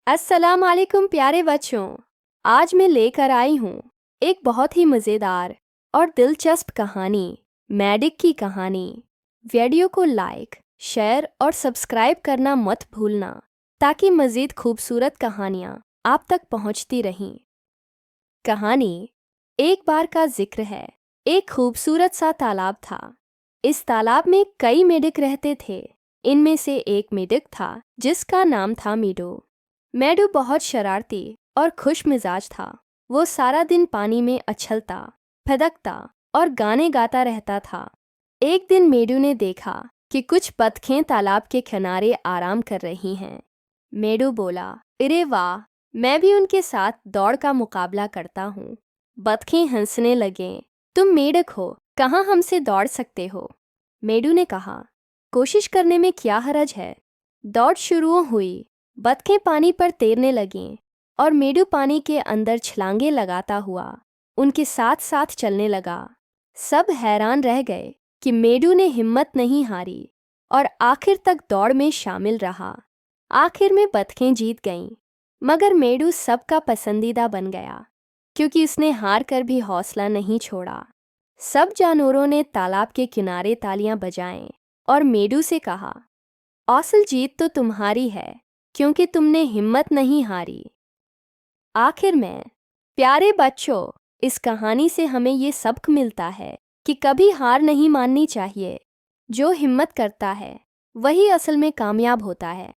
अस्सलाम वालेकुम प्यारे बच्चों। आज मैं लेकर आई हूँ एक बहुत ही मज़ेदार और दिलचस्प कहानी, मैडिक की कहानी। वीडियो को लाइक, शेयर और सब्सक्राइब करना मत भूलना ताकि मज़ीद खूबसूरत कहानियाँ आप तक पहुँचती रहें। कहानी एक बार का जिक्र है। एक खूबसूरत सा तालाब था। इस तालाब में कई मेढक रहते थे। इनमें से एक मेढक था जिसका नाम था मीडू। मेडू बहुत शरारती और खुश मिजाज था। वो सारा दिन पानी में उछलता, फदकता और गाने गाता रहता था। एक दिन मेडू ने देखा कि कुछ बतखें तालाब के किनारे आराम कर रही हैं। मेडू बोला, अरे वाह, मैं भी उनके साथ दौड़ का मुकाबला करता हूँ। बतखें हंसने लगे, तुम मेढक हो, कहाँ हमसे दौड़ सकते हो। मेडू ने कहा, कोशिश करने में क्या हरज है। दौड़ शुरू हुई। बतखें पानी पर तैरने लगीं और मेडू पानी के अंदर छलांगे लगाता हुआ उनके साथ साथ चलने लगा। सब हैरान रह गए कि मेडू ने हिम्मत नहीं हारी और आखिर तक दौड़ में शामिल रहा। आखिर में बतखें जीत गईं, मगर मेडू सबका पसंदीदा बन गया क्योंकि उसने हार कर भी हौसला नहीं छोड़ा। सब जानवरों ने तालाब के किनारे तालियां बजाएं और मेडू से कहा, असल जीत तो तुम्हारी है क्योंकि तुमने हिम्मत नहीं हारी। आखिर में प्यारे बच्चों, इस कहानी से हमें ये सबक मिलता है कि कभी हार नहीं माननी चाहिए। जो हिम्मत करता है वही असल में कामयाब होता है।